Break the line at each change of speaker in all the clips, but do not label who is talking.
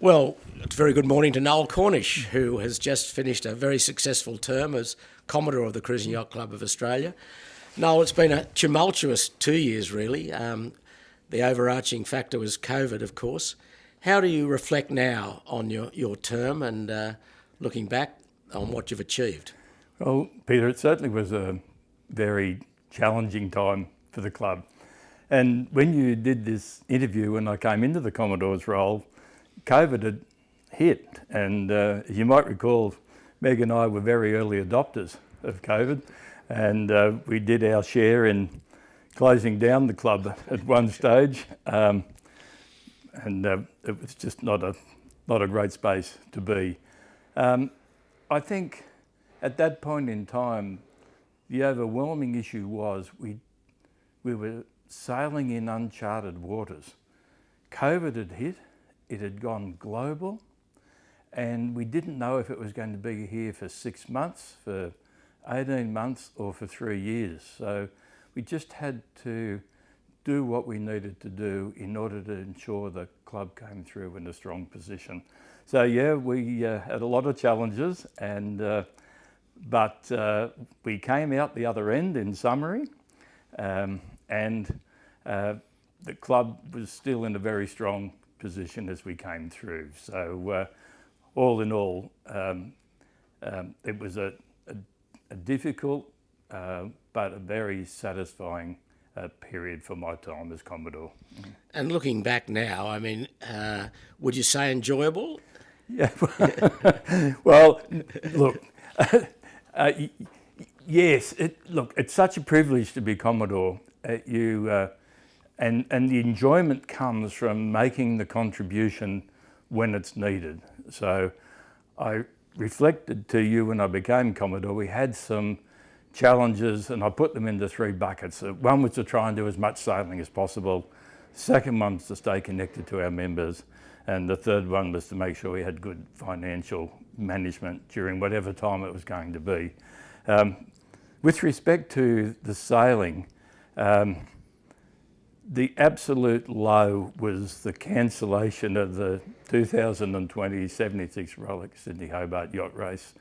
Well, it's a very good morning to Noel Cornish, who has just finished a very successful term as Commodore of the Cruising Yacht Club of Australia. Noel, it's been a tumultuous 2 years, really. The overarching factor was COVID, of course. How do you reflect now on your term and looking back on what you've achieved?
Well, Peter, it certainly was a very challenging time for the club. And when you did this interview, when I came into the Commodore's role, COVID had hit. And as you might recall, Meg and I were very early adopters of COVID. And we did our share in closing down the club at one stage. And it was just not a great space to be. I think at that point in time, the overwhelming issue was we were sailing in uncharted waters. COVID had hit, it had gone global, and we didn't know if it was going to be here for 6 months, for 18 months, or for 3 years. So we just had to do what we needed to do in order to ensure the club came through in a strong position. So yeah, we had a lot of challenges, but we came out the other end in summary, and the club was still in a very strong position as we came through. So all in all, it was a difficult but a very satisfying period for my time as Commodore.
And looking back now, I mean, would you say enjoyable?
Yeah. Well, look, yes. It's such a privilege to be Commodore. And the enjoyment comes from making the contribution when it's needed. So I reflected to you when I became Commodore, we had some challenges, and I put them into 3 buckets. One was to try and do as much sailing as possible. The second one was to stay connected to our members. And the third one was to make sure we had good financial management during whatever time it was going to be. With respect to the sailing, the absolute low was the cancellation of the 2020 76 Rolex Sydney Hobart yacht race.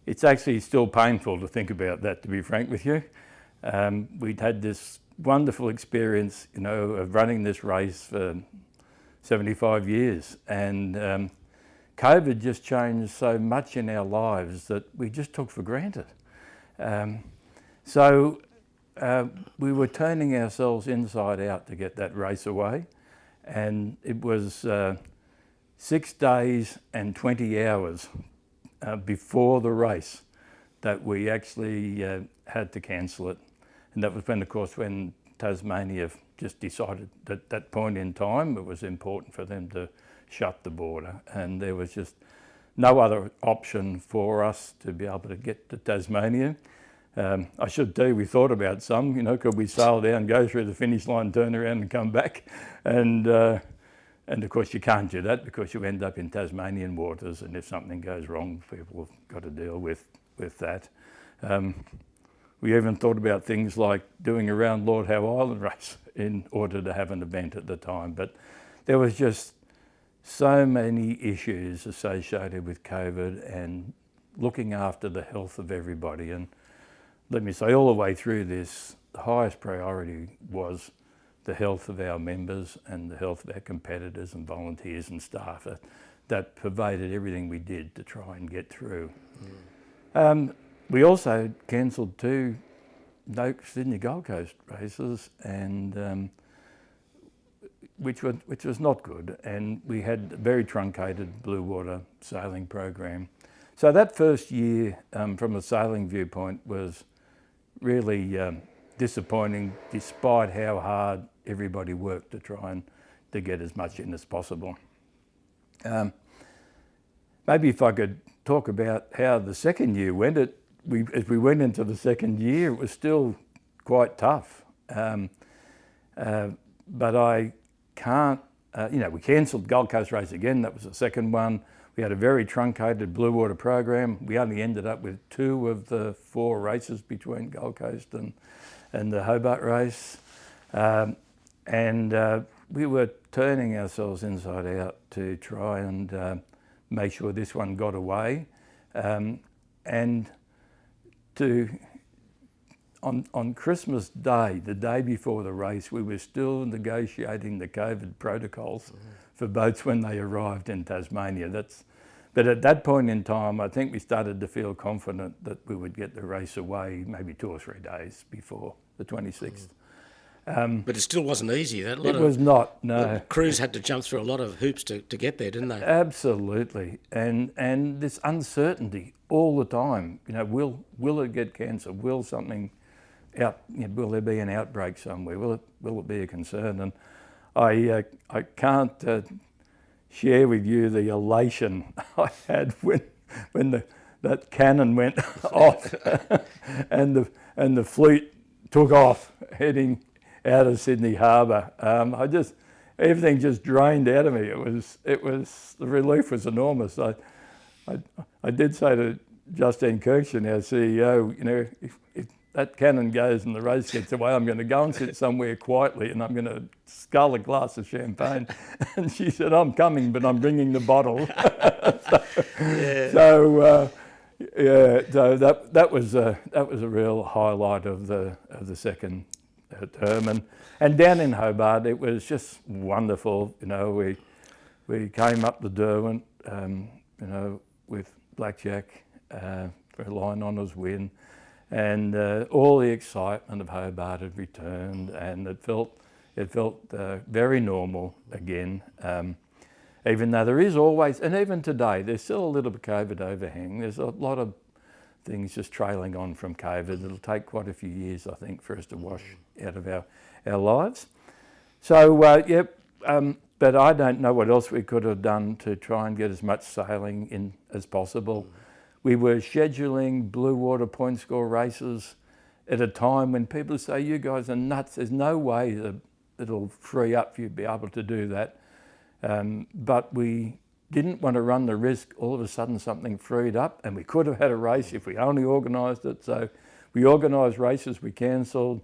It's actually still painful to think about that, to be frank with you. We'd had this wonderful experience, of running this race for 75 years, and COVID just changed so much in our lives that we just took for granted. So we were turning ourselves inside out to get that race away, and it was 6 days and 20 hours before the race that we actually had to cancel it. And that was when Tasmania just decided at that point in time it was important for them to shut the border, and there was just no other option for us to be able to get to Tasmania. I should tell you, we thought about some, could we sail down, go through the finish line, turn around and come back? And of course you can't do that because you end up in Tasmanian waters, and if something goes wrong, people have got to deal with that. We even thought about things like doing a round Lord Howe Island race in order to have an event at the time, but there was just so many issues associated with COVID and looking after the health of everybody. And let me say, all the way through this, the highest priority was the health of our members and the health of our competitors and volunteers and staff. That pervaded everything we did to try and get through. We also cancelled 2 Sydney Gold Coast races, and which was not good. And we had a very truncated blue water sailing program. So that first year, from a sailing viewpoint, was really disappointing, despite how hard everybody worked to try and to get as much in as possible. Maybe if I could talk about how the second year went. As we went into the second year, it was still quite tough. But I can't, we cancelled Gold Coast race again. That was the second one. We had a very truncated blue water program. We only ended up with 2 of the 4 races between Gold Coast and the Hobart race. And we were turning ourselves inside out to try and make sure this one got away, and on Christmas Day, the day before the race, we were still negotiating the COVID protocols for boats when they arrived in Tasmania. But at that point in time, I think we started to feel confident that we would get the race away maybe 2 or 3 days before the 26th.
But it still wasn't easy.
It was not, no.
The crews had to jump through a lot of hoops to get there, didn't they?
Absolutely, and this uncertainty all the time. Will it get cancelled? Will something will there be an outbreak somewhere? Will it be a concern? And I can't share with you the elation I had when that cannon went off and the fleet took off heading out of Sydney Harbour. Everything just drained out of me. It was the relief was enormous. I did say to Justine Kirkshin, our CEO, if that cannon goes and the race gets away, I'm going to go and sit somewhere quietly and I'm going to scull a glass of champagne. And she said, I'm coming, but I'm bringing the bottle. So that was a real highlight of the second term. And down in Hobart, it was just wonderful. We came up the Derwent, with blackjack for a line honours win. And all the excitement of Hobart had returned, and it felt very normal again. Even though there is always, and even today, there's still a little bit of COVID overhang. There's a lot of things just trailing on from COVID. It'll take quite a few years, I think, for us to wash out of our lives. So, but I don't know what else we could have done to try and get as much sailing in as possible. We were scheduling blue water point score races at a time when people say, you guys are nuts, there's no way that it'll free up for you to be able to do that. But we didn't want to run the risk all of a sudden something freed up, and we could have had a race if we only organised it. So we organised races, we cancelled.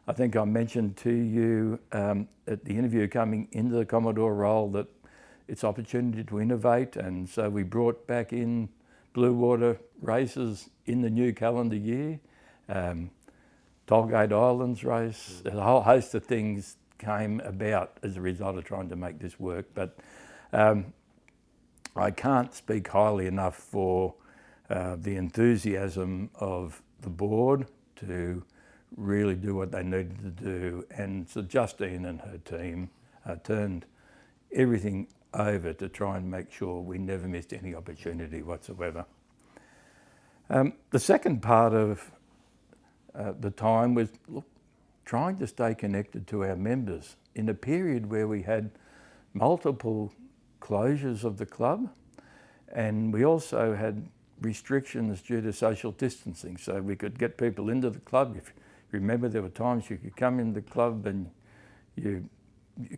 I think I mentioned to you at the interview coming into the Commodore role that it's opportunity to innovate, and so we brought back in blue water races in the new calendar year. Tollgate Islands race, a whole host of things came about as a result of trying to make this work. But I can't speak highly enough for the enthusiasm of the board to really do what they needed to do. And so Justine and her team turned everything over to try and make sure we never missed any opportunity whatsoever. The second part of the time was trying to stay connected to our members in a period where we had multiple closures of the club, and we also had restrictions due to social distancing, so we could get people into the club. If you remember, there were times you could come in the club and you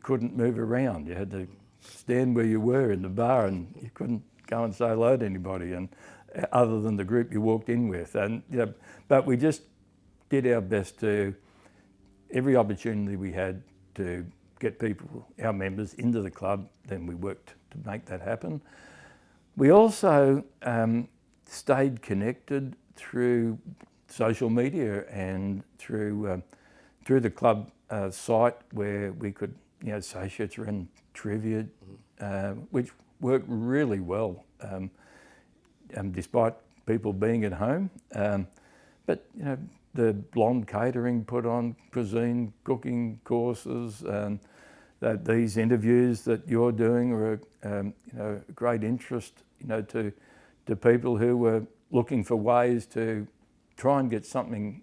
couldn't move around. You had to stand where you were in the bar, and you couldn't go and say hello to anybody, and other than the group you walked in with. And but we just did our best to, every opportunity we had to get people, our members, into the club, then we worked to make that happen. We also stayed connected through social media and through the club site, where we could, associates ran trivia, which worked really well, despite people being at home. But the blonde catering put on cuisine, cooking courses, that these interviews that you're doing were, a great interest, to people who were looking for ways to try and get something,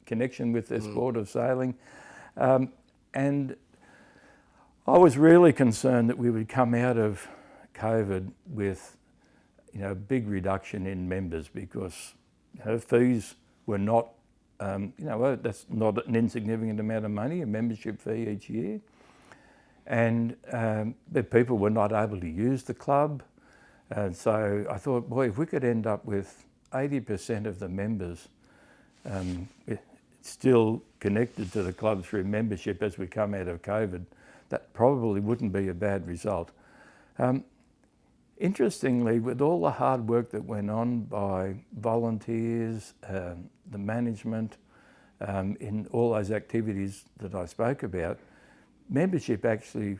connection with their sport of sailing. And I was really concerned that we would come out of COVID with, a big reduction in members, because fees were not, that's not an insignificant amount of money, a membership fee each year. And but people were not able to use the club. And so I thought, boy, if we could end up with 80% of the members still connected to the club through membership as we come out of COVID, that probably wouldn't be a bad result. Interestingly, with all the hard work that went on by volunteers, the management, in all those activities that I spoke about, membership actually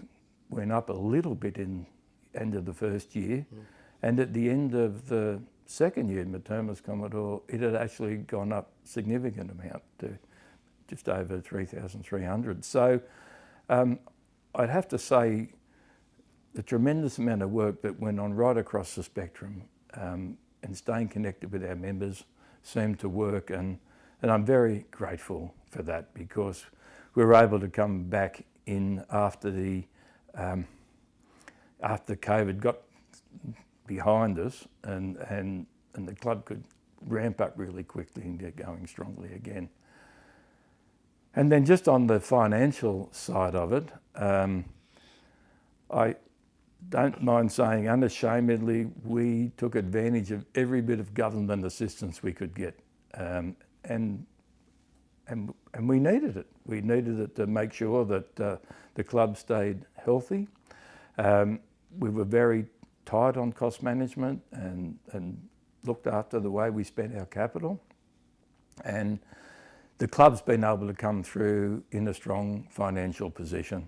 went up a little bit in the end of the first year, and at the end of the second year in Matermas Commodore, it had actually gone up a significant amount to just over 3,300. So I'd have to say the tremendous amount of work that went on right across the spectrum and staying connected with our members seemed to work, and I'm very grateful for that, because we were able to come back in after COVID got behind us, and the club could ramp up really quickly and get going strongly again. And then just on the financial side of it, I don't mind saying unashamedly, we took advantage of every bit of government assistance we could get, and we needed it. We needed it to make sure that the club stayed healthy. We were very tight on cost management and looked after the way we spent our capital. And the club's been able to come through in a strong financial position.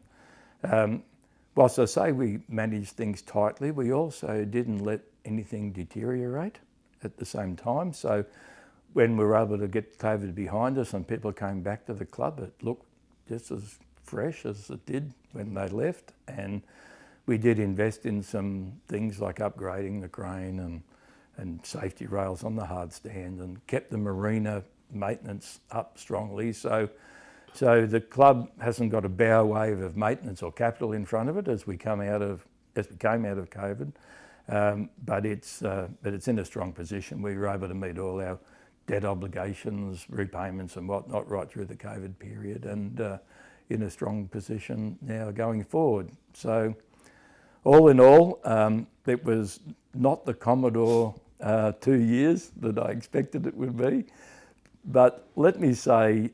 Whilst I say we managed things tightly, we also didn't let anything deteriorate at the same time. So when we were able to get COVID behind us and people came back to the club, it looked just as fresh as it did when they left. And we did invest in some things like upgrading the crane and safety rails on the hard stand, and kept the marina maintenance up strongly. So the club hasn't got a bow wave of maintenance or capital in front of it as we came out of COVID, but it's in a strong position. We were able to meet all our debt obligations, repayments and whatnot right through the COVID period, and in a strong position now going forward. So all in all, it was not the Commodore 2 years that I expected it would be, but let me say,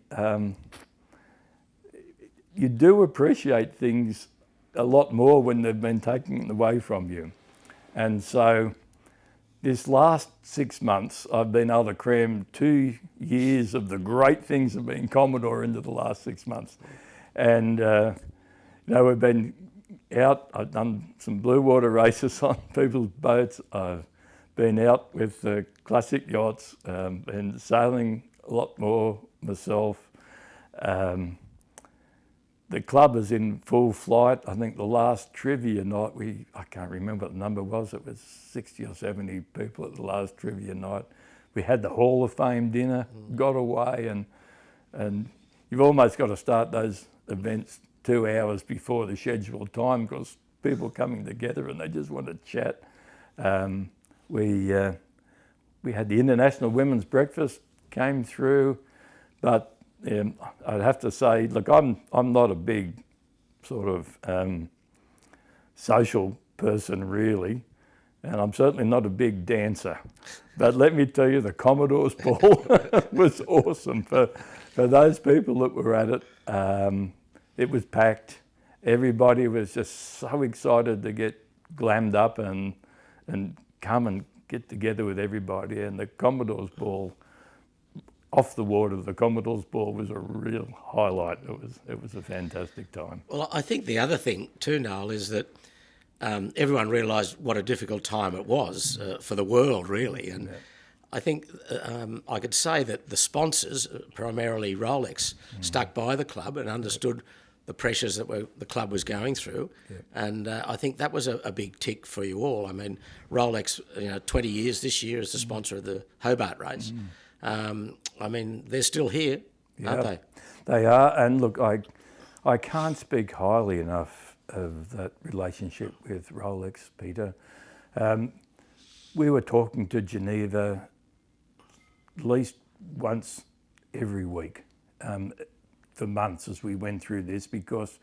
you do appreciate things a lot more when they've been taken away from you. And so this last 6 months, I've been able to cram 2 years of the great things of being Commodore into the last 6 months. And we've been out, I've done some blue water races on people's boats. I've been out with the classic yachts, and sailing a lot more myself. The club is in full flight. I think the last trivia night, I can't remember what the number was, it was 60 or 70 people at the last trivia night. We had the Hall of Fame dinner, got away, and you've almost got to start those events 2 hours before the scheduled time, because people are coming together and they just want to chat. We had the International Women's Breakfast came through, but I'd have to say, look, I'm not a big sort of social person really, and I'm certainly not a big dancer. But let me tell you, the Commodore's ball was awesome for those people that were at it. It was packed. Everybody was just so excited to get glammed up and come and get together with everybody. And the Commodore's ball, off the water, the Commodore's ball was a real highlight. It was a fantastic time.
Well, I think the other thing too, Noel, is that everyone realised what a difficult time it was for the world, really. And I think I could say that the sponsors, primarily Rolex, stuck by the club and understood the pressures that the club was going through. And I think that was a big tick for you all. I mean, Rolex, 20 years this year as the sponsor of the Hobart race. I mean, they're still here, aren't they?
They are, and look, I can't speak highly enough of that relationship with Rolex, Peter. We were talking to Geneva at least once every week for months as we went through this, because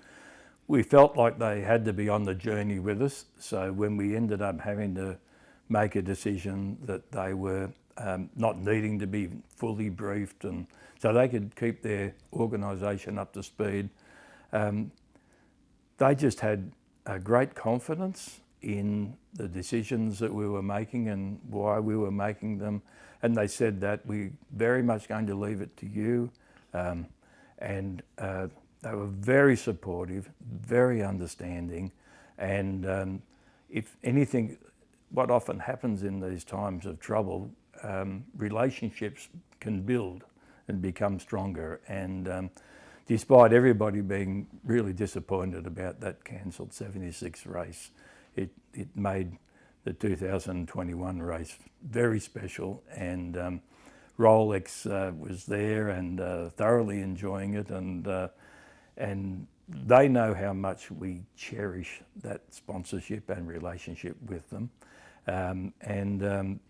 we felt like they had to be on the journey with us. So when we ended up having to make a decision that they were not needing to be fully briefed, and so they could keep their organisation up to speed. they just had a great confidence in the decisions that we were making and why we were making them. And they said that we're very much going to leave it to you. And they were very supportive, very understanding. And if anything, what often happens in these times of trouble, relationships can build and become stronger. And despite everybody being really disappointed about that cancelled 76 race, it made the 2021 race very special. And Rolex was there and thoroughly enjoying it. And they know how much we cherish that sponsorship and relationship with them.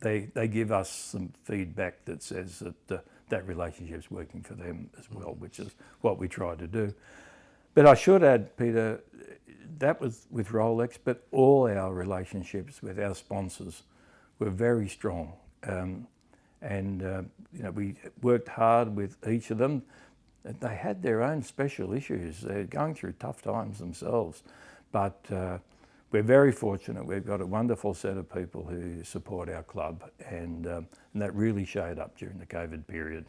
They give us some feedback that says that that relationship's working for them as well, which is what we try to do. But I should add, Peter, that was with Rolex, but all our relationships with our sponsors were very strong. We worked hard with each of them. They had their own special issues. They're going through tough times themselves, but we're very fortunate. We've got a wonderful set of people who support our club, and that really showed up during the COVID period.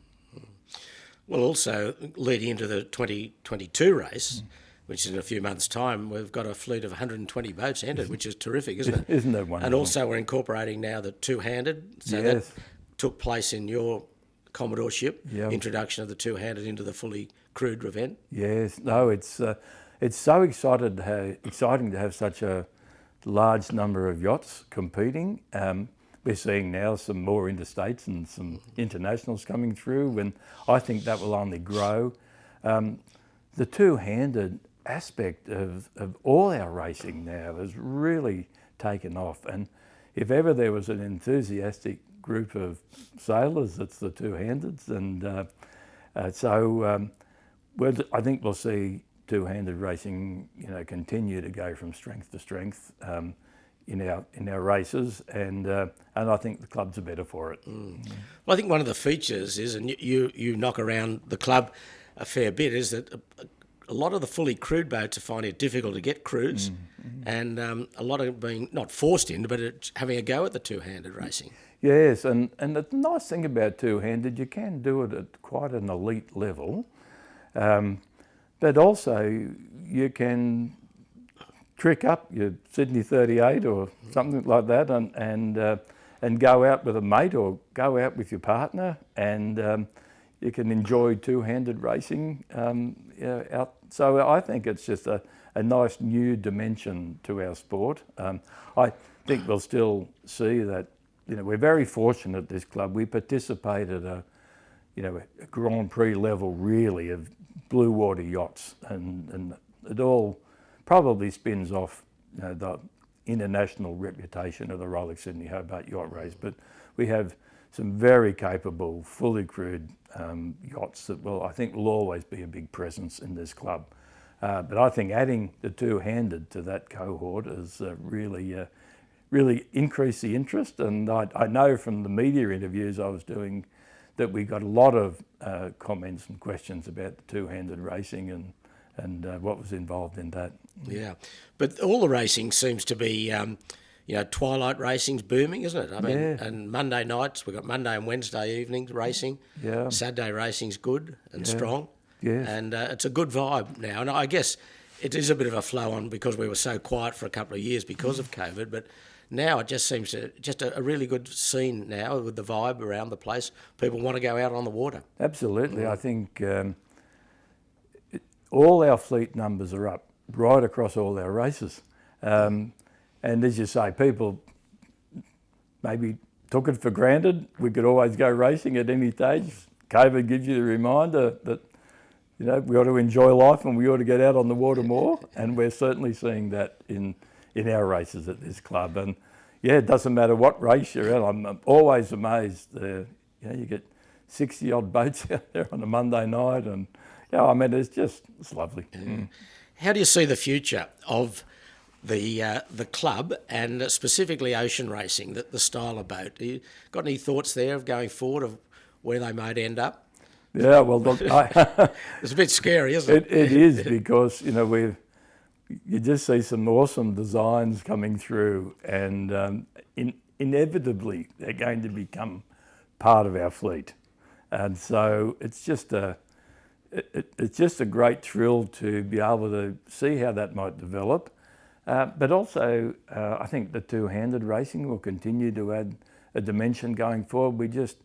Well, also leading into the 2022 race, which is in a few months' time, we've got a fleet of 120 boats entered, which is terrific, isn't it?
Isn't that wonderful?
And also we're incorporating now the two-handed. So
yes.
That took place in your Commodore ship,
Yep.
Introduction of the two-handed into the fully crewed event.
Yes, no, it's so exciting to have such a large number of yachts competing. We're seeing now some more interstates and some internationals coming through, and I think that will only grow. The two-handed aspect of all our racing now has really taken off, and if ever there was an enthusiastic group of sailors, it's the two-handeds, and I think we'll see two-handed racing, continue to go from strength to strength in our races, and I think the clubs are better for it.
Well, I think one of the features is, and you knock around the club a fair bit, is that a lot of the fully crewed boats are finding it difficult to get crews, and a lot of it being not forced into, but having a go at the two-handed racing.
Yes, and the nice thing about two-handed, you can do it at quite an elite level, but also you can trick up your Sydney 38 or something like that, and go out with a mate or go out with your partner, and you can enjoy two-handed racing out. So I think it's just a nice new dimension to our sport. I think we'll still see that. We're very fortunate at this club. We participate at a Grand Prix level, really, of blue water yachts, and it all probably spins off the international reputation of the Rolex Sydney Hobart yacht race. But we have some very capable, fully crewed yachts that I think will always be a big presence in this club. But I think adding the two-handed to that cohort is really increased the interest. And I know from the media interviews I was doing that we got a lot of comments and questions about the two-handed racing and what was involved in that.
Yeah, but all the racing seems to be, twilight racing's booming, isn't it? I mean,
Yeah.
And Monday nights, we've got Monday and Wednesday evenings racing.
Yeah.
Saturday racing's good and strong.
Yes.
And it's a good vibe now. And I guess it is a bit of a flow on because we were so quiet for a couple of years because of COVID, but now it just seems just a really good scene now with the vibe around the place. People want to go out on the water.
Absolutely. I think all our fleet numbers are up right across all our races. And as you say, people maybe took it for granted. We could always go racing at any stage. COVID gives you the reminder that we ought to enjoy life and we ought to get out on the water more. And we're certainly seeing that in our races at this club. And yeah, it doesn't matter what race you're at. I'm always amazed. You get 60 odd boats out there on a Monday night, and it's lovely. Mm.
How do you see the future of the club and specifically ocean racing, the style of boat? You got any thoughts there of going forward of where they might end up?
Yeah, well, look,
it's a bit scary, isn't it?
It is, because you just see some awesome designs coming through, and inevitably they're going to become part of our fleet. And so it's just a great thrill to be able to see how that might develop. But also, I think the two-handed racing will continue to add a dimension going forward. We just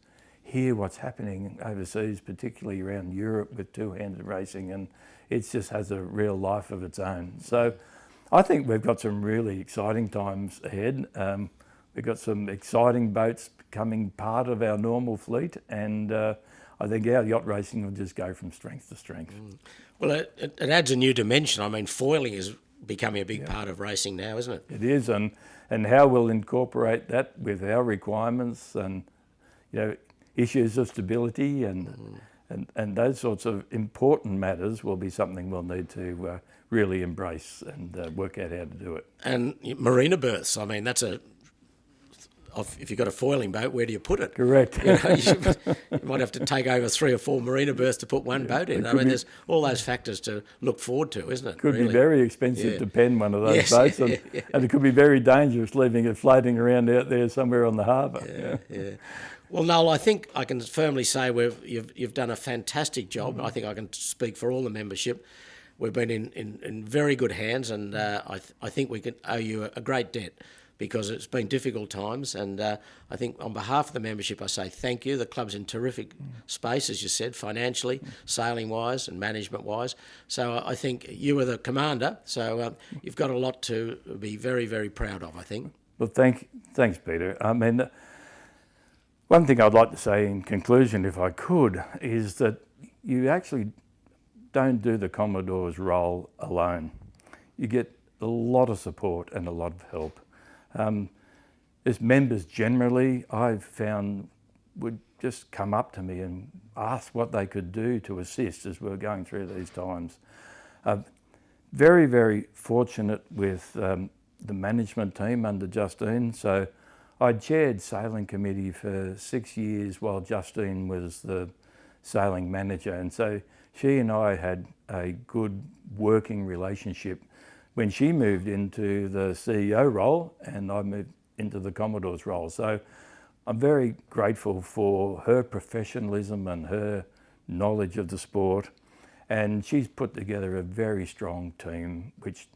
hear what's happening overseas, particularly around Europe with two-handed racing, and it just has a real life of its own. So I think we've got some really exciting times ahead. We've got some exciting boats becoming part of our normal fleet, and I think our yacht racing will just go from strength to strength.
Well, it adds a new dimension. I mean, foiling is becoming a big part of racing now, isn't it?
It is, and how we'll incorporate that with our requirements and, issues of stability and those sorts of important matters will be something we'll need to really embrace and work out how to do it.
And marina berths, I mean, that's if you've got a foiling boat, where do you put it?
Correct.
You might have to take over 3 or 4 marina berths to put one boat in. I mean, there's all those factors to look forward to, isn't it?
Could be very expensive to pen one of those boats, and it could be very dangerous leaving it floating around out there somewhere on the harbour.
Yeah. Well, Noel, I think I can firmly say you've done a fantastic job. I think I can speak for all the membership. We've been in very good hands, and I think we can owe you a great debt, because it's been difficult times, and I think on behalf of the membership I say thank you. The club's in terrific space, as you said, financially, sailing-wise and management-wise. So I think you were the commander, so you've got a lot to be very, very proud of, I think.
Well, thanks, Peter. I mean, one thing I'd like to say in conclusion, if I could, is that you actually don't do the Commodore's role alone. You get a lot of support and a lot of help. As members generally, I've found, would just come up to me and ask what they could do to assist as we're going through these times. Very, very fortunate with the management team under Justine. So I chaired sailing committee for 6 years while Justine was the sailing manager, and so she and I had a good working relationship when she moved into the CEO role and I moved into the Commodore's role. So I'm very grateful for her professionalism and her knowledge of the sport, and she's put together a very strong team which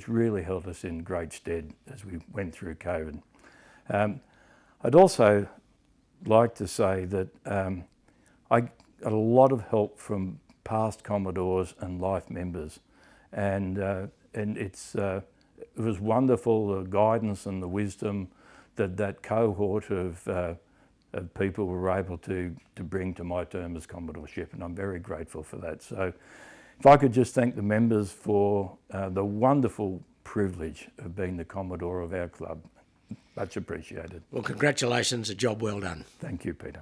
really held us in great stead as we went through COVID. I'd also like to say that I got a lot of help from past Commodores and life members, and it was wonderful, the guidance and the wisdom that cohort of people were able to bring to my term as Commodore Ship, and I'm very grateful for that. So if I could just thank the members for the wonderful privilege of being the Commodore of our club. Much appreciated.
Well, congratulations, a job well done.
Thank you, Peter.